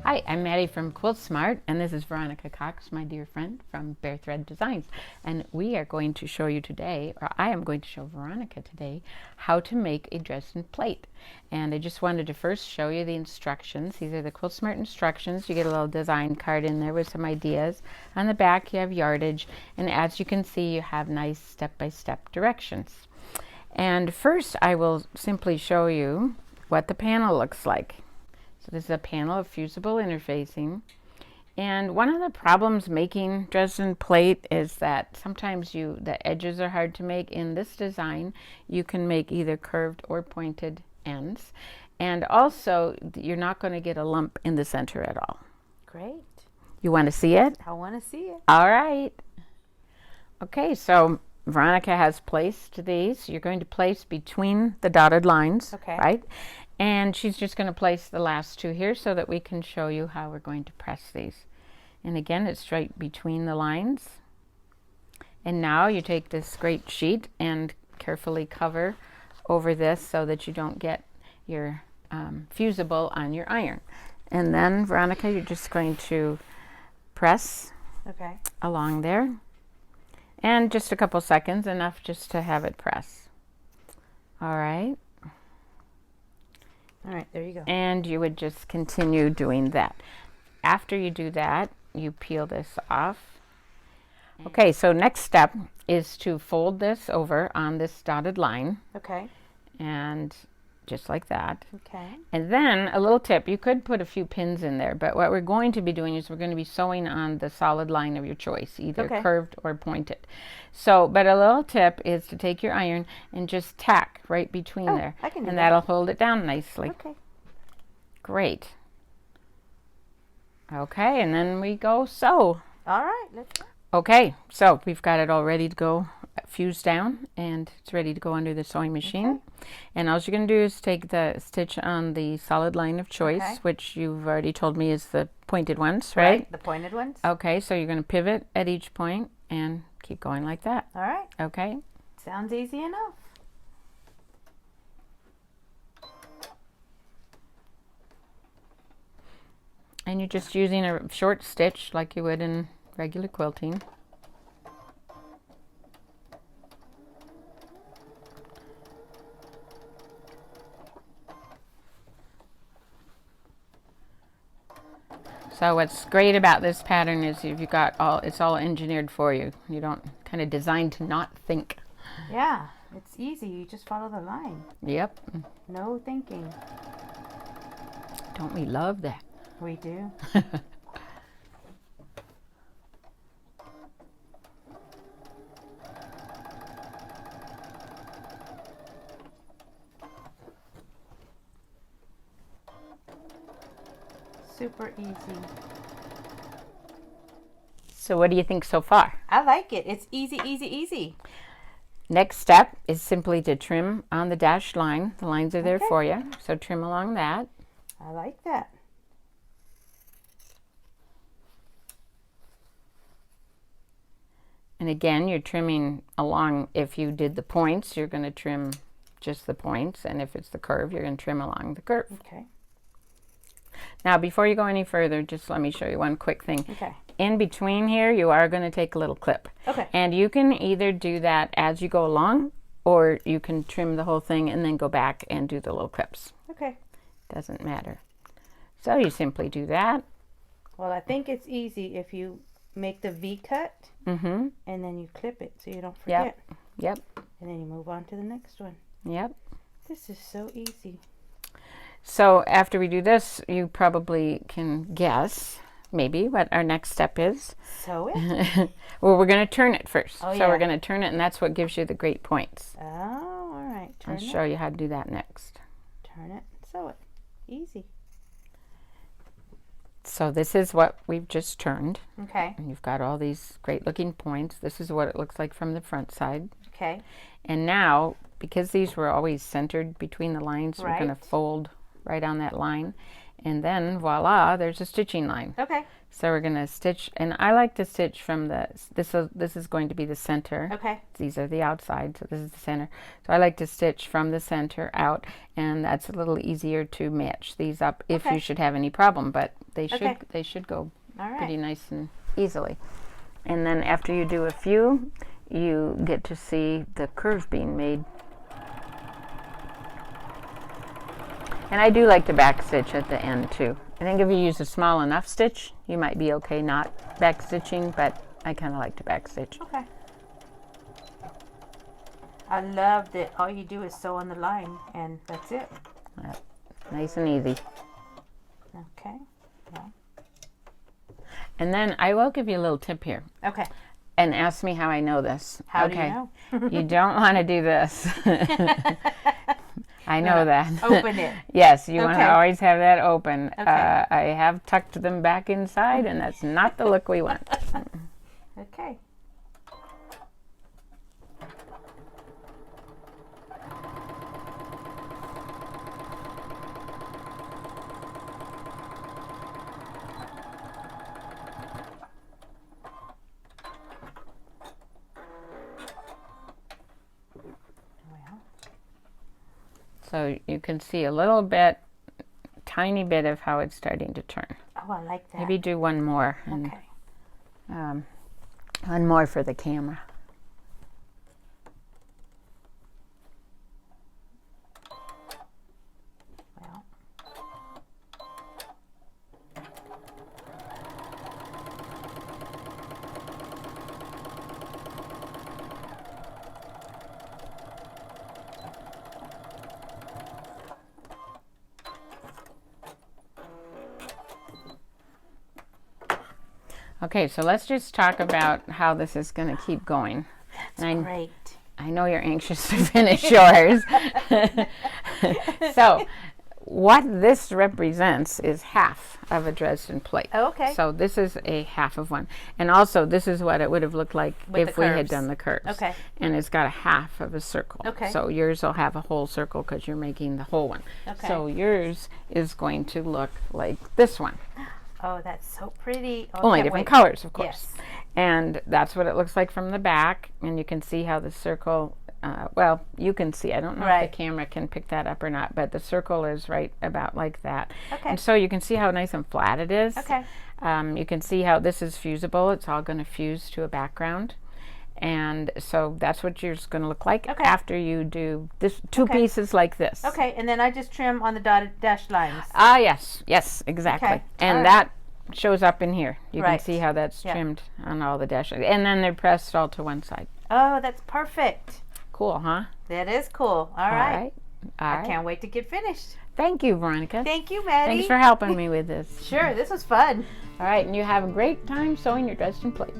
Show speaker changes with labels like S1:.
S1: Hi, I'm Maddie from Quiltsmart, and this is Veronica Cox, my dear friend from Bare Thread Designs. And we are going to show you today, or I am going to show Veronica today, how to make a Dresden plate. And I just wanted to first show you the instructions. These are the Quiltsmart instructions. You get a little design card in there with some ideas. On the back you have yardage, and as you can see you have nice step-by-step directions. And first I will simply show you what the panel looks like. So this is a panel of fusible interfacing, and one of the problems making Dresden plate is that sometimes the edges are hard to make. In this design you can make either curved or pointed ends, and also you're not going to get a lump in the center at all.
S2: Great.
S1: You want to see it?
S2: I want to see it.
S1: All right. Okay, so Veronica has placed these. You're going to place between the dotted lines,
S2: okay,
S1: right? And she's just going to place the last two here so that we can show you how we're going to press these. And again, it's right between the lines. And now you take this great sheet and carefully cover over this so that you don't get your fusible on your iron. And then, Veronica, you're just going to press along there. And just a couple seconds, enough just to have it press. All right.
S2: All right, there you go.
S1: And you would just continue doing that. After you do that, you peel this off. Okay, so next step is to fold this over on this dotted line.
S2: Okay.
S1: And just like that.
S2: Okay.
S1: And then a little tip, you could put a few pins in there, but what we're going to be doing is we're going to be sewing on the solid line of your choice, either curved or pointed. So, but a little tip is to take your iron and just tack right between there.
S2: I can do
S1: and
S2: that.
S1: That'll hold it down nicely.
S2: Okay.
S1: Great. Okay, and then we go sew.
S2: All right, let's go.
S1: Okay, so we've got it all ready to go, fused down, and it's ready to go under the sewing machine.
S2: Okay.
S1: And all you're going to do is take the stitch on the solid line of choice, which you've already told me is the pointed ones, right?
S2: The pointed ones.
S1: Okay, so you're going to pivot at each point and keep going like that.
S2: All right.
S1: Okay.
S2: Sounds easy enough.
S1: And you're just using a short stitch like you would in regular quilting. So what's great about this pattern is you've got it's all engineered for you. You don't kind of designed to not think.
S2: Yeah, it's easy. You just follow the line.
S1: Yep.
S2: No thinking.
S1: Don't we love that?
S2: We do. Super easy.
S1: So what do you think so far?
S2: I like it. It's easy, easy, easy.
S1: Next step is simply to trim on the dashed line. The lines are there for you, so trim along that.
S2: I like that.
S1: And again, you're trimming along. If you did the points, you're going to trim just the points, and if it's the curve, you're going to trim along the curve.
S2: Okay.
S1: Now, before you go any further, just let me show you one quick thing.
S2: Okay.
S1: In between here, you are going to take a little clip.
S2: Okay.
S1: And you can either do that as you go along, or you can trim the whole thing and then go back and do the little clips.
S2: Okay.
S1: Doesn't matter. So you simply do that.
S2: Well, I think it's easy if you make the V cut and then you clip it so you don't forget.
S1: Yep.
S2: And then you move on to the next one.
S1: Yep.
S2: This is so easy.
S1: So after we do this, you probably can guess maybe what our next step is.
S2: Sew it?
S1: Well, we're going to turn it first.
S2: Oh,
S1: so we're going to turn it, and that's what gives you the great points.
S2: Oh, all right.
S1: I'll show you how to do that next.
S2: Turn it, sew it. Easy.
S1: So this is what we've just turned.
S2: Okay.
S1: And you've got all these great looking points. This is what it looks like from the front side.
S2: Okay.
S1: And now, because these were always centered between the lines, we're going to fold right on that line. And then, voila, there's a stitching line.
S2: Okay.
S1: So we're going to stitch, and I like to stitch from this is going to be the center.
S2: Okay.
S1: These are the outside, so this is the center. So I like to stitch from the center out, and that's a little easier to match these up if you should have any problem, but they should go pretty nice and easily. And then after you do a few, you get to see the curve being made. And I do like to back stitch at the end too. I think if you use a small enough stitch, you might be okay not back stitching, but I kind of like to back stitch.
S2: Okay. I love that all you do is sew on the line and that's it.
S1: Nice and easy.
S2: Okay. Well.
S1: And then I will give you a little tip here.
S2: Okay.
S1: And ask me how I know this.
S2: How do you know?
S1: You don't want to do this. I know that.
S2: Open it.
S1: Yes, you want to always have that open.
S2: Okay.
S1: I have tucked them back inside, and that's not the look we want.
S2: Okay.
S1: So you can see a little bit, tiny bit of how it's starting to turn.
S2: Oh, I like that.
S1: Maybe do one more. And,
S2: okay.
S1: One more for the camera.
S2: Well.
S1: Okay, so let's just talk about how this is going to keep going.
S2: That's great.
S1: I know you're anxious to finish yours. So what this represents is half of a Dresden plate.
S2: Oh, okay.
S1: So this is a half of one. And also this is what it would have looked like if we had done the curves.
S2: Okay.
S1: And it's got a half of a circle.
S2: Okay.
S1: So yours will have a whole circle because you're making the whole one.
S2: Okay.
S1: So yours is going to look like this one.
S2: Oh, that's so pretty. Oh,
S1: Only different colors, of course.
S2: Yes.
S1: And that's what it looks like from the back. And you can see how the circle, well, you can see. I don't know if the camera can pick that up or not, but the circle is right about like that.
S2: Okay.
S1: And so you can see how nice and flat it is.
S2: Okay.
S1: You can see how this is fusible. It's all going to fuse to a background. And so that's what yours is going to look like after you do this two pieces like this.
S2: Okay, and then I just trim on the dotted dashed lines.
S1: Ah, yes. Yes, exactly.
S2: Okay.
S1: And that shows up in here. You
S2: Right.
S1: can see how that's trimmed on all the dashes. And then they're pressed all to one side.
S2: Oh, that's perfect.
S1: Cool, huh?
S2: That is cool. All right.
S1: All
S2: I
S1: right.
S2: can't wait to get finished.
S1: Thank you, Veronica.
S2: Thank you, Maddie.
S1: Thanks for helping me with this.
S2: Sure, this was fun.
S1: All right, and you have a great time sewing your Dresden plate.